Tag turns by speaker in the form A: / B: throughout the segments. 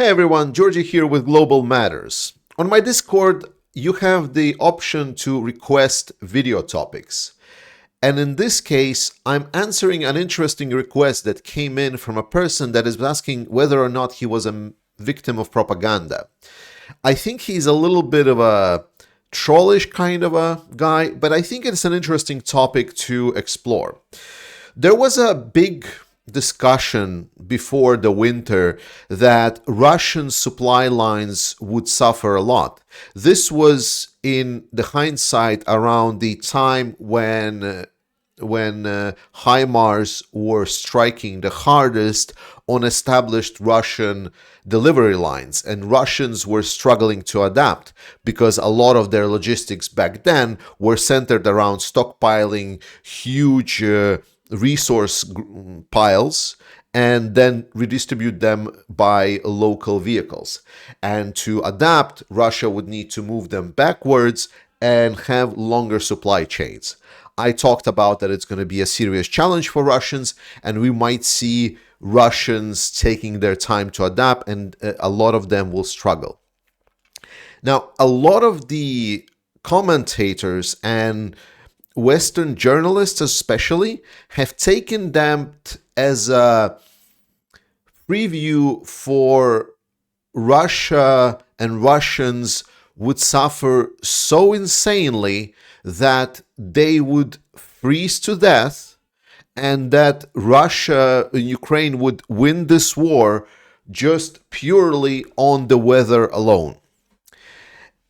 A: Hey everyone, Georgie here with Global Matters. On my Discord, you have the option to request video topics. And in this case, I'm answering an interesting request that came in from a person that is asking whether or not he was a victim of propaganda. I think he's a little bit of a trollish kind of a guy, but I think it's an interesting topic to explore. There was a big discussion before the winter that Russian supply lines would suffer a lot. This was in the hindsight around the time when HIMARS were striking the hardest on established Russian delivery lines, and Russians were struggling to adapt because a lot of their logistics back then were centered around stockpiling huge resource piles and then redistribute them by local vehicles. And to adapt, Russia would need to move them backwards and have longer supply chains. I talked about that it's going to be a serious challenge for Russians, and we might see Russians taking their time to adapt, and a lot of them will struggle. Now, a lot of the commentators and Western journalists especially have taken them as a preview for Russia, and Russians would suffer so insanely that they would freeze to death, and that Russia and Ukraine would win this war just purely on the weather alone.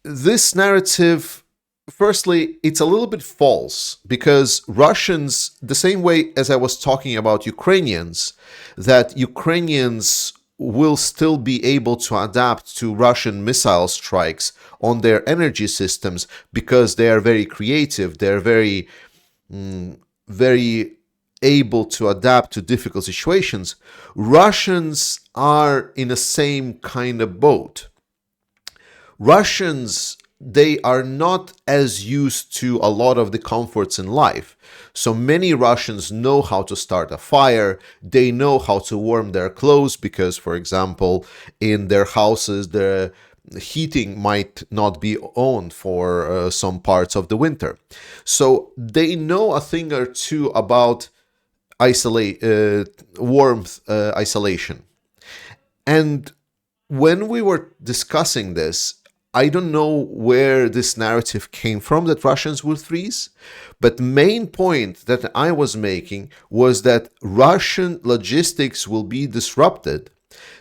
A: This narrative, firstly, it's a little bit false, because Russians, the same way as I was talking about Ukrainians, that Ukrainians will still be able to adapt to Russian missile strikes on their energy systems because they are very creative, they're very able to adapt to difficult situations. Russians are in the same kind of boat. Russians, they are not as used to a lot of the comforts in life. So many Russians know how to start a fire, they know how to warm their clothes because, for example, in their houses, the heating might not be on for some parts of the winter. So they know a thing or two about warmth isolation. And when we were discussing this, I don't know where this narrative came from that Russians would freeze, but the main point that I was making was that Russian logistics will be disrupted,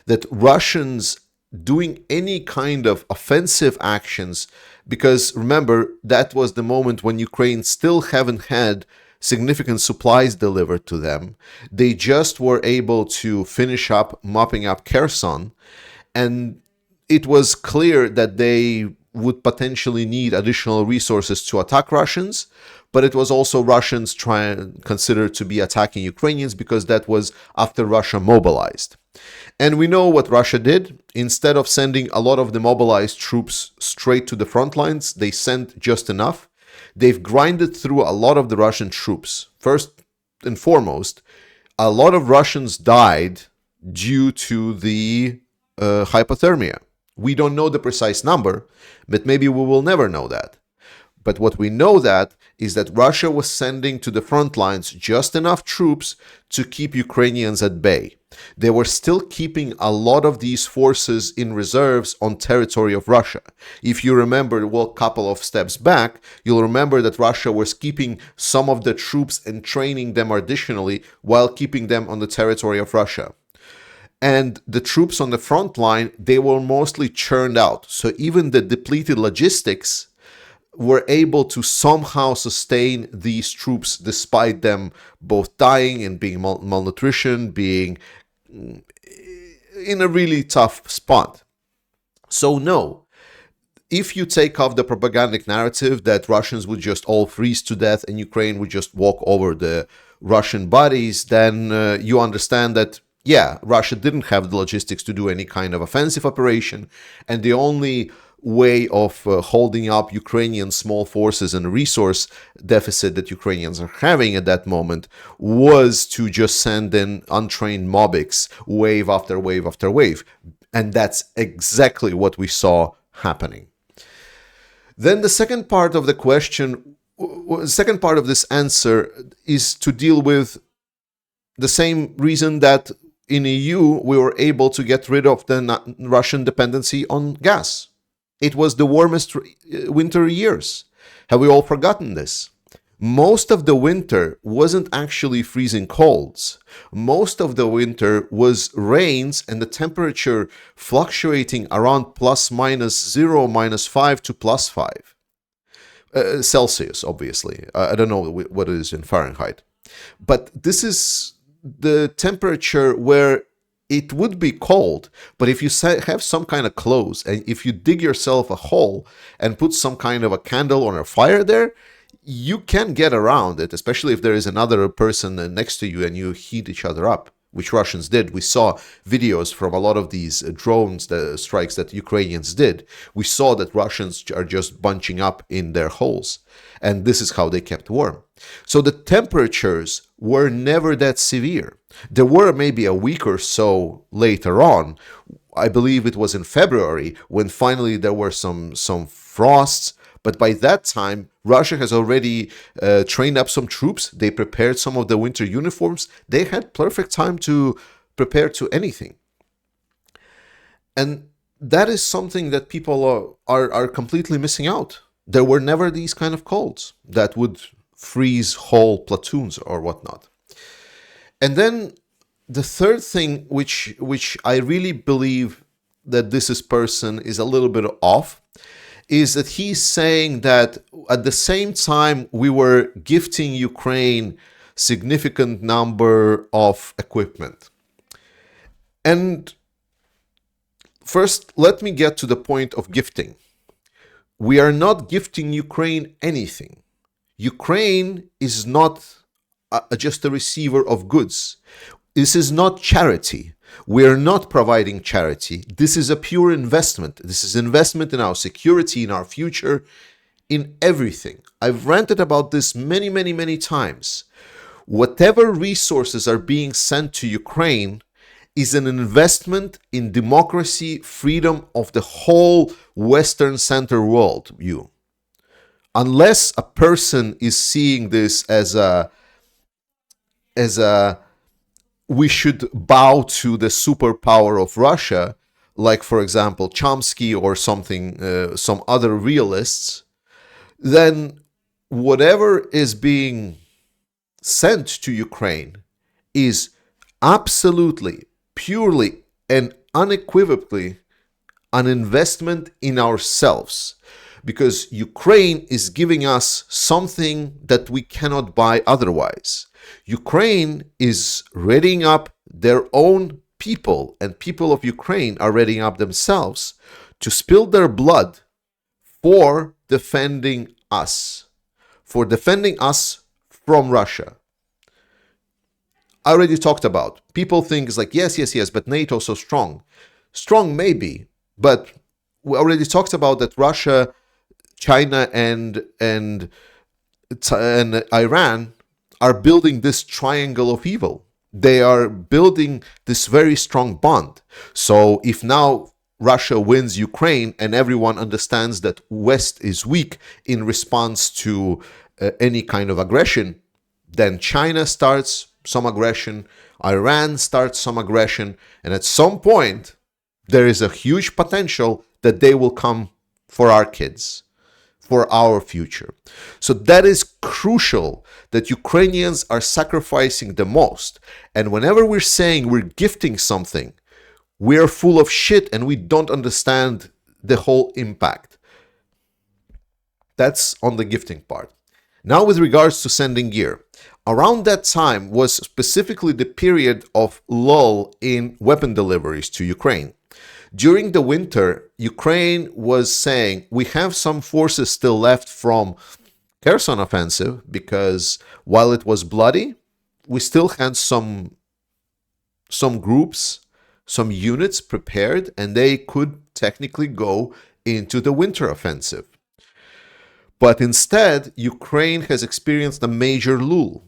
A: that Russians doing any kind of offensive actions, because remember, that was the moment when Ukraine still haven't had significant supplies delivered to them. They just were able to finish up mopping up Kherson, and it was clear that they would potentially need additional resources to attack Russians, but it was also Russians considered to be attacking Ukrainians because that was after Russia mobilized. And we know what Russia did. Instead of sending a lot of the mobilized troops straight to the front lines, they sent just enough. They've grinded through a lot of the Russian troops. First and foremost, a lot of Russians died due to the hypothermia. We don't know the precise number, but maybe we will never know that. But what we know that is that Russia was sending to the front lines just enough troops to keep Ukrainians at bay. They were still keeping a lot of these forces in reserves on territory of Russia. If you remember, well, a couple of steps back, you'll remember that Russia was keeping some of the troops and training them additionally while keeping them on the territory of Russia. And the troops on the front line, they were mostly churned out. So even the depleted logistics were able to somehow sustain these troops despite them both dying and being malnutrition, being in a really tough spot. So no, if you take off the propagandic narrative that Russians would just all freeze to death and Ukraine would just walk over the Russian bodies, then you understand that yeah, Russia didn't have the logistics to do any kind of offensive operation, and the only way of holding up Ukrainian small forces and resource deficit that Ukrainians are having at that moment was to just send in untrained mobbies wave after wave after wave. And that's exactly what we saw happening. Then the second part of the question, the second part of this answer is to deal with the same reason that in EU we were able to get rid of the Russian dependency on gas. It was the warmest winter years. Have we all forgotten this? Most of the winter wasn't actually freezing colds. Most of the winter was rains and the temperature fluctuating around plus minus 0, -5 to +5. Celsius, obviously. I don't know what it is in Fahrenheit. But this is the temperature where it would be cold, but if you have some kind of clothes and if you dig yourself a hole and put some kind of a candle or a fire there, you can get around it, especially if there is another person next to you and you heat each other up, which Russians did. We saw videos from a lot of these drones strikes that Ukrainians did. We saw that Russians are just bunching up in their holes, and this is how they kept warm. So the temperatures were never that severe. There were maybe a week or so later on. I believe it was in February when finally there were some frosts. But by that time, Russia has already trained up some troops. They prepared some of the winter uniforms. They had perfect time to prepare to anything. And that is something that people are completely missing out. There were never these kind of colds that would freeze whole platoons or whatnot. And then the third thing, which I really believe that this person is a little bit off, is that he's saying that at the same time we were gifting Ukraine significant number of equipment. And first, let me get to the point of gifting. We are not gifting Ukraine anything. Ukraine is not just a receiver of goods. This is not charity. We are not providing charity. This is a pure investment. This is investment in our security, in our future, in everything. I've ranted about this many, many, many times. Whatever resources are being sent to Ukraine is an investment in democracy, freedom of the whole Western Center world view. Unless a person is seeing this as a we should bow to the superpower of Russia, like for example Chomsky or something, some other realists, then whatever is being sent to Ukraine is absolutely, purely, and unequivocally an investment in ourselves. Because Ukraine is giving us something that we cannot buy otherwise. Ukraine is readying up their own people, and people of Ukraine are readying up themselves to spill their blood for defending us from Russia. I already talked about. People think it's like, yes, but NATO's so strong. Strong maybe, but we already talked about that Russia, China, and Iran are building this triangle of evil. They are building this very strong bond. So if now Russia wins Ukraine and everyone understands that West is weak in response to any kind of aggression, then China starts some aggression, Iran starts some aggression, and at some point there is a huge potential that they will come for our kids, for our future. So that is crucial, that Ukrainians are sacrificing the most. And whenever we're saying we're gifting something, we're full of shit and we don't understand the whole impact. That's on the gifting part. Now with regards to sending gear. Around that time was specifically the period of lull in weapon deliveries to Ukraine. During the winter, Ukraine was saying, we have some forces still left from Kherson offensive, because while it was bloody, we still had some groups, some units prepared, and they could technically go into the winter offensive. But instead, Ukraine has experienced a major lull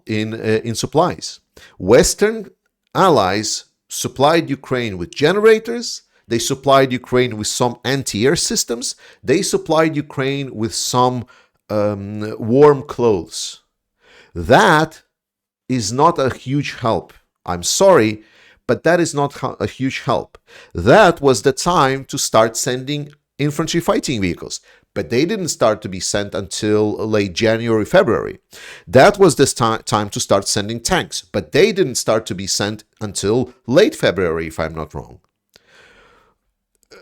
A: in supplies. Western allies supplied Ukraine with generators. They supplied Ukraine with some anti-air systems. They supplied Ukraine with some warm clothes. That is not a huge help. I'm sorry, but that is not a huge help. That was the time to start sending infantry fighting vehicles, but they didn't start to be sent until late January, February. That was this time to start sending tanks, but they didn't start to be sent until late February, if I'm not wrong.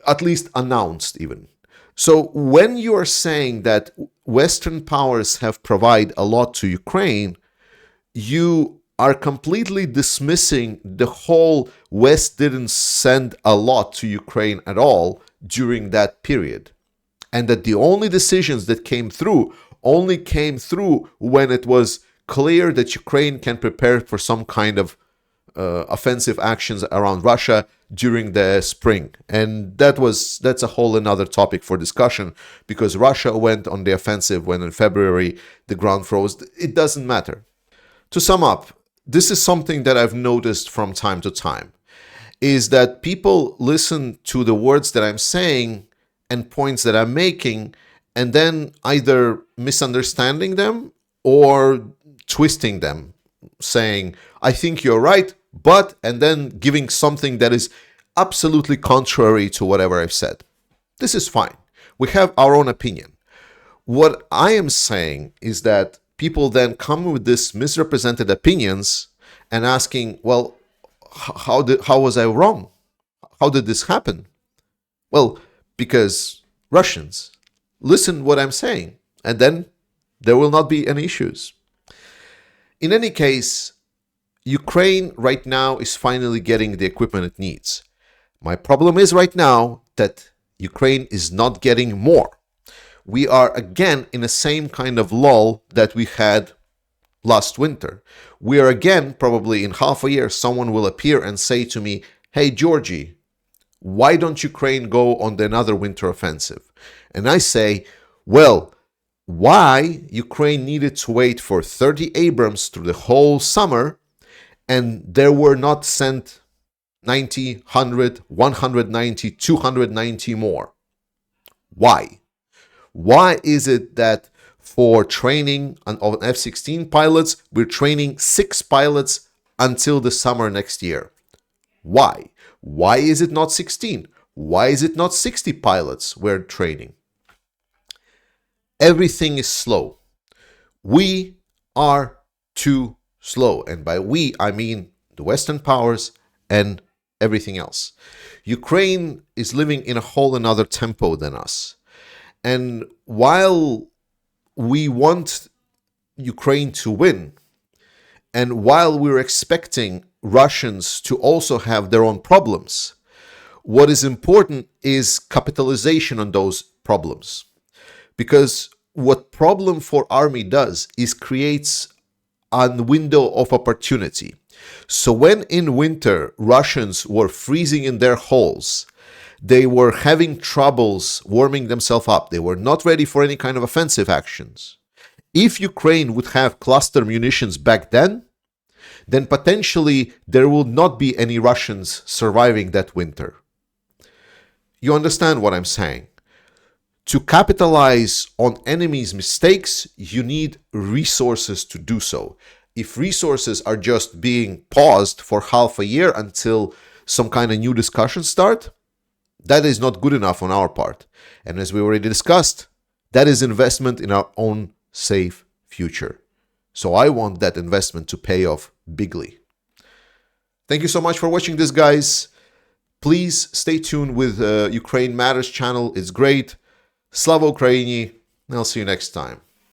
A: At least announced, even. So when you are saying that Western powers have provided a lot to Ukraine, you are completely dismissing the whole West didn't send a lot to Ukraine at all during that period. And that the only decisions that came through only came through when it was clear that Ukraine can prepare for some kind of offensive actions around Russia during the spring. And that's a whole another topic for discussion, because Russia went on the offensive when in February the ground froze. It doesn't matter. To sum up, this is something that I've noticed from time to time, is that people listen to the words that I'm saying and points that I'm making, and then either misunderstanding them or twisting them, saying, I think you're right, but, and then giving something that is absolutely contrary to whatever I've said. This is fine. We have our own opinion. What I am saying is that people then come with this misrepresented opinions and asking, well, how was I wrong? How did this happen? Well, because Russians. Listen what I'm saying, and then there will not be any issues. In any case, Ukraine right now is finally getting the equipment it needs. My problem is right now that Ukraine is not getting more. We are again in the same kind of lull that we had last winter. We are again, probably in half a year, someone will appear and say to me, hey, Georgie, why don't Ukraine go on another winter offensive? And I say, well, why Ukraine needed to wait for 30 Abrams through the whole summer, and there were not sent 90, 100, 190, 290 more? Why? Why is it that for training of F-16 pilots, we're training 6 pilots until the summer next year? Why? Why is it not 16? Why is it not 60 pilots we're training? Everything is slow. We are too slow. And by we, I mean the Western powers and everything else. Ukraine is living in a whole another tempo than us. And while we want Ukraine to win, and while we're expecting Russians to also have their own problems, what is important is capitalization on those problems. Because what problem for army does is creates a window of opportunity. So when in winter Russians were freezing in their holes, they were having troubles warming themselves up. They were not ready for any kind of offensive actions. If Ukraine would have cluster munitions back then potentially there will not be any Russians surviving that winter. You understand what I'm saying? To capitalize on enemies' mistakes, you need resources to do so. If resources are just being paused for half a year until some kind of new discussions start, that is not good enough on our part. And as we already discussed, that is investment in our own safe future. So I want that investment to pay off bigly. Thank you so much for watching this, guys. Please stay tuned with Ukraine Matters channel. It's great. Slava Ukraini. I'll see you next time.